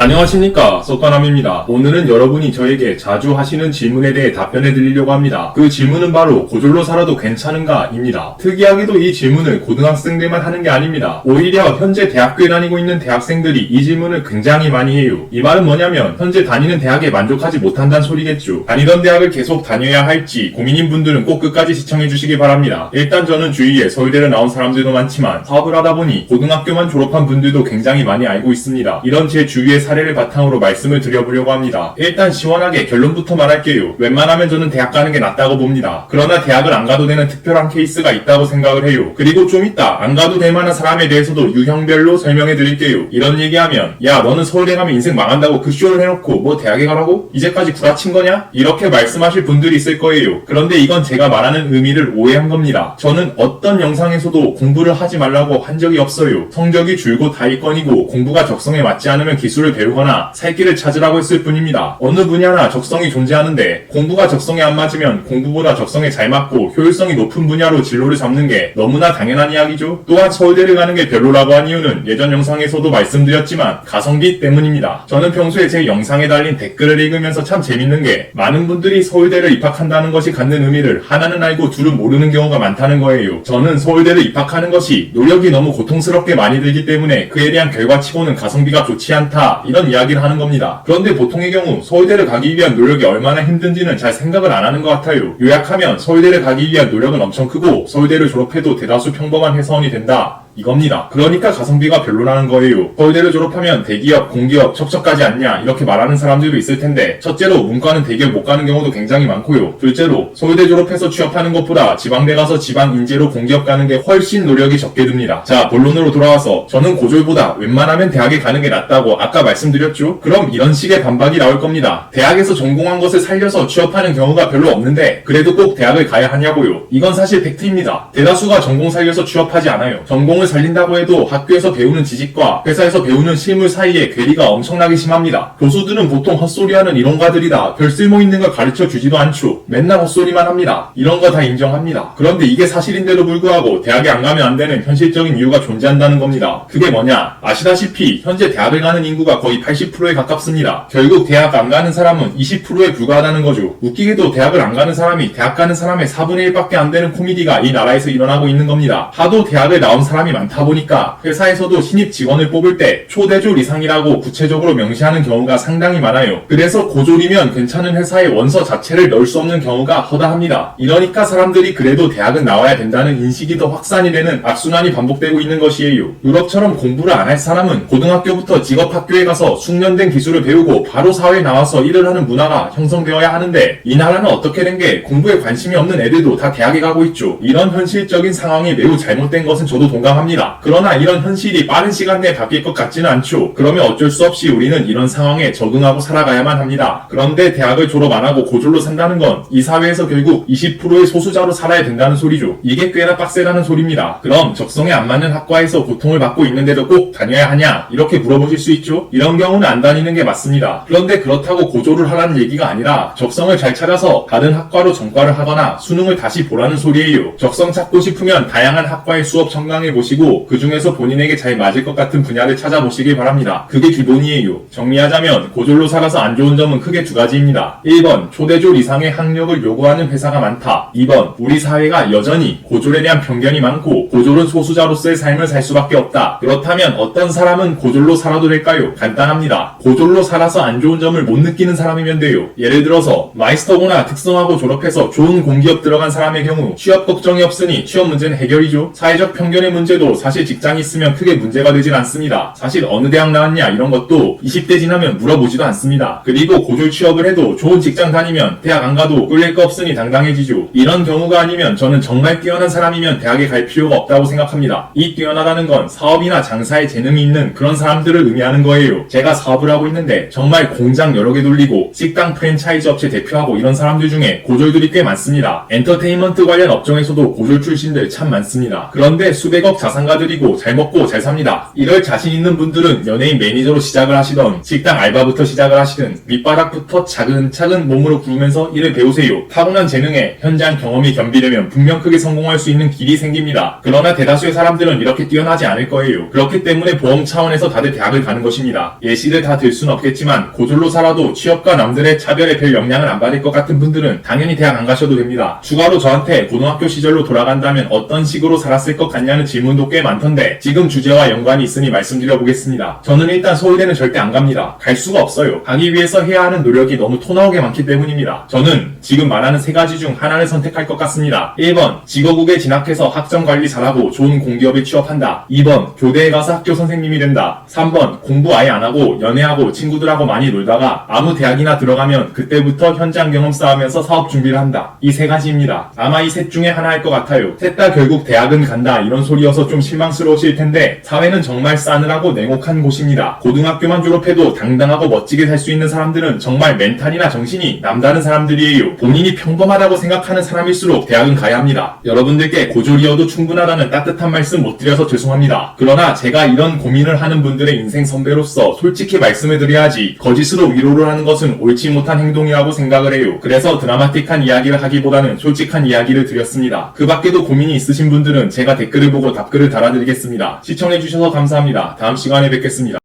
안녕하십니까, 석관함입니다. 오늘은 여러분이 저에게 자주 하시는 질문에 대해 답변해 드리려고 합니다. 그 질문은 바로 고졸로 살아도 괜찮은가 입니다. 특이하게도 이 질문을 고등학생들만 하는 게 아닙니다. 오히려 현재 대학교에 다니고 있는 대학생들이 이 질문을 굉장히 많이 해요. 이 말은 뭐냐면 현재 다니는 대학에 만족하지 못한다는 소리겠죠. 다니던 대학을 계속 다녀야 할지 고민인 분들은 꼭 끝까지 시청해 주시기 바랍니다. 일단 저는 주위에 서울대를 나온 사람들도 많지만 사업을 하다 보니 고등학교만 졸업한 분들도 굉장히 많이 알고 있습니다. 이런 제 주위의 사례를 바탕으로 말씀을 드려보려고 합니다. 일단 시원하게 결론부터 말할게요. 웬만하면 저는 대학 가는 게 낫다고 봅니다. 그러나 대학을 안 가도 되는 특별한 케이스가 있다고 생각을 해요. 그리고 좀 이따 안 가도 될 만한 사람에 대해서도 유형별로 설명해 드릴게요. 이런 얘기하면 야 너는 서울대 가면 인생 망한다고 그 쇼를 해놓고 뭐 대학에 가라고? 이제까지 구라친 거냐? 이렇게 말씀하실 분들이 있을 거예요. 그런데 이건 제가 말하는 의미를 오해한 겁니다. 저는 어떤 영상에서도 공부를 하지 말라고 한 적이 없어요. 성적이 줄곧 하위권이고 공부가 적성에 맞지 않으면 기술을 배우거나 살 길을 찾으라고 했을 뿐입니다. 어느 분야나 적성이 존재하는데 공부가 적성에 안 맞으면 공부보다 적성에 잘 맞고 효율성이 높은 분야로 진로를 잡는 게 너무나 당연한 이야기죠. 또한 서울대를 가는 게 별로라고 한 이유는 예전 영상에서도 말씀드렸지만 가성비 때문입니다. 저는 평소에 제 영상에 달린 댓글을 읽으면서 참 재밌는 게 많은 분들이 서울대를 입학한다는 것이 갖는 의미를 하나는 알고 둘은 모르는 경우가 많다는 거예요. 저는 서울대를 입학하는 것이 노력이 너무 고통스럽게 많이 들기 때문에 그에 대한 결과치고는 가성비가 좋지 않다 이런 이야기를 하는 겁니다. 그런데 보통의 경우 서울대를 가기 위한 노력이 얼마나 힘든지는 잘 생각을 안 하는 것 같아요. 요약하면 서울대를 가기 위한 노력은 엄청 크고 서울대를 졸업해도 대다수 평범한 회사원이 된다. 이겁니다. 그러니까 가성비가 별로라는 거예요. 서울대를 졸업하면 대기업, 공기업 척척가지 않냐 이렇게 말하는 사람들도 있을 텐데 첫째로 문과는 대기업 못 가는 경우도 굉장히 많고요. 둘째로 서울대 졸업해서 취업하는 것보다 지방대 가서 지방 인재로 공기업 가는 게 훨씬 노력이 적게 듭니다. 자, 본론으로 돌아와서 저는 고졸보다 웬만하면 대학에 가는 게 낫다고 아까 말씀드렸죠? 그럼 이런 식의 반박이 나올 겁니다. 대학에서 전공한 것을 살려서 취업하는 경우가 별로 없는데 그래도 꼭 대학을 가야 하냐고요. 이건 사실 팩트입니다. 대다수가 전공 살려서 취업하지 않아요. 전공을 살린다고 해도 학교에서 배우는 지식과 회사에서 배우는 실무 사이에 괴리가 엄청나게 심합니다. 교수들은 보통 헛소리하는 이론가들이다. 별 쓸모 있는 걸 가르쳐 주지도 않죠. 맨날 헛소리만 합니다. 이런 거 다 인정합니다. 그런데 이게 사실인데도 불구하고 대학에 안 가면 안 되는 현실적인 이유가 존재한다는 겁니다. 그게 뭐냐? 아시다시피 현재 대학을 가는 인구가 거의 80%에 가깝습니다. 결국 대학 안 가는 사람은 20%에 불과하다는 거죠. 웃기게도 대학을 안 가는 사람이 대학 가는 사람의 4분의 1밖에 안 되는 코미디가 이 나라에서 일어나고 있는 겁니다. 하도 대학을 나온 사람이 많다 보니까 회사에서도 신입 직원을 뽑을 때 초대졸 이상이라고 구체적으로 명시하는 경우가 상당히 많아요. 그래서 고졸이면 괜찮은 회사에 원서 자체를 넣을 수 없는 경우가 허다합니다. 이러니까 사람들이 그래도 대학은 나와야 된다는 인식이 더 확산이 되는 악순환이 반복되고 있는 것이에요. 유럽처럼 공부를 안 할 사람은 고등학교부터 직업학교에 가서 숙련된 기술을 배우고 바로 사회에 나와서 일을 하는 문화가 형성되어야 하는데 이 나라는 어떻게 된 게 공부에 관심이 없는 애들도 다 대학에 가고 있죠. 이런 현실적인 상황이 매우 잘못된 것은 저도 동감합니다. 그러나 이런 현실이 빠른 시간 내에 바뀔 것 같지는 않죠. 그러면 어쩔 수 없이 우리는 이런 상황에 적응하고 살아가야만 합니다. 그런데 대학을 졸업 안 하고 고졸로 산다는 건 이 사회에서 결국 20%의 소수자로 살아야 된다는 소리죠. 이게 꽤나 빡세다는 소리입니다. 그럼 적성에 안 맞는 학과에서 고통을 받고 있는데도 꼭 다녀야 하냐? 이렇게 물어보실 수 있죠. 이런 경우는 안 다니는 게 맞습니다. 그런데 그렇다고 고졸을 하라는 얘기가 아니라 적성을 잘 찾아서 다른 학과로 전과를 하거나 수능을 다시 보라는 소리예요. 적성 찾고 싶으면 다양한 학과의 수업 청강해 보시고 그 중에서 본인에게 잘 맞을 것 같은 분야를 찾아보시길 바랍니다. 그게 기본이에요. 정리하자면 고졸로 살아서 안 좋은 점은 크게 두 가지입니다. 1번 초대졸 이상의 학력을 요구하는 회사가 많다. 2번 우리 사회가 여전히 고졸에 대한 편견이 많고 고졸은 소수자로서의 삶을 살 수밖에 없다. 그렇다면 어떤 사람은 고졸로 살아도 될까요? 간단합니다. 고졸로 살아서 안 좋은 점을 못 느끼는 사람이면 돼요. 예를 들어서 마이스터고나 특성화고 졸업해서 좋은 공기업 들어간 사람의 경우 취업 걱정이 없으니 취업 문제는 해결이죠. 사회적 편견의 문제도 사실 직장이 있으면 크게 문제가 되질 않습니다. 사실 어느 대학 나왔냐 이런 것도 20대 지나면 물어보지도 않습니다. 그리고 고졸 취업을 해도 좋은 직장 다니면 대학 안 가도 끌릴 거 없으니 당당해지죠. 이런 경우가 아니면 저는 정말 뛰어난 사람이면 대학에 갈 필요가 없다고 생각합니다. 이 뛰어나다는 건 사업이나 장사에 재능이 있는 그런 사람들을 의미하는 거예요. 제가 사업을 하고 있는데 정말 공장 여러 개 돌리고 식당 프랜차이즈 업체 대표하고 이런 사람들 중에 고졸들이 꽤 많습니다. 엔터테인먼트 관련 업종에서도 고졸 출신들 참 많습니다. 그런데 수백억 자산가들이고 잘 먹고 잘 삽니다. 이럴 자신 있는 분들은 연예인 매니저로 시작을 하시던 식당 알바부터 시작을 하시든 밑바닥부터 차근차근 몸으로 구르면서 일을 배우세요. 타고난 재능에 현장 경험이 겸비되면 분명 크게 성공할 수 있는 길이 생깁니다. 그러나 대다수의 사람들은 이렇게 뛰어나지 않을 거예요. 그렇기 때문에 보험 차원에서 다들 대학을 가는 것입니다. 예시를 다 들 수는 없겠지만 고졸로 살아도 취업과 남들의 차별에 별 영향을 안 받을 것 같은 분들은 당연히 대학 안 가셔도 됩니다. 추가로 저한테 고등학교 시절로 돌아간다면 어떤 식으로 살았을 것 같냐는 질문도 꽤 많던데 지금 주제와 연관이 있으니 말씀드려 보겠습니다. 저는 일단 서울대는 절대 안 갑니다. 갈 수가 없어요. 가기 위해서 해야 하는 노력이 너무 토 나오게 많기 때문입니다. 저는 지금 말하는 세 가지 중 하나를 선택할 것 같습니다. 1번 직어국에 진학해서 학점 관리 잘하고 좋은 공기업에 취업한다. 2번 교대에 가서 학교 선생님이 된다. 3번 공부 아예 안 하고 연애하고 친구들하고 많이 놀다가 아무 대학이나 들어가면 그때부터 현장 경험 쌓으면서 사업 준비를 한다. 이 세 가지입니다. 아마 이 셋 중에 하나일 것 같아요. 셋 다 결국 대학은 간다 이런 소리여서 좀 실망스러우실 텐데 사회는 정말 싸늘하고 냉혹한 곳입니다. 고등학교만 졸업해도 당당하고 멋지게 살 수 있는 사람들은 정말 멘탈이나 정신이 남다른 사람들이에요. 본인이 평범하다고 생각하는 사람일수록 대학은 가야 합니다. 여러분들께 고졸이어도 충분하다는 따뜻한 말씀 못 드려서 죄송합니다. 그러나 제가 이런 고민을 하는 분들의 인생 선배로서 솔직히 말씀을 드려야지 거짓으로 위로를 하는 것은 옳지 못한 행동이라고 생각을 해요. 그래서 드라마틱한 이야기를 하기보다는 솔직한 이야기를 드렸습니다. 그 밖에도 고민이 있으신 분들은 제가 댓글을 보고 답글을 달아드리겠습니다. 시청해주셔서 감사합니다. 다음 시간에 뵙겠습니다.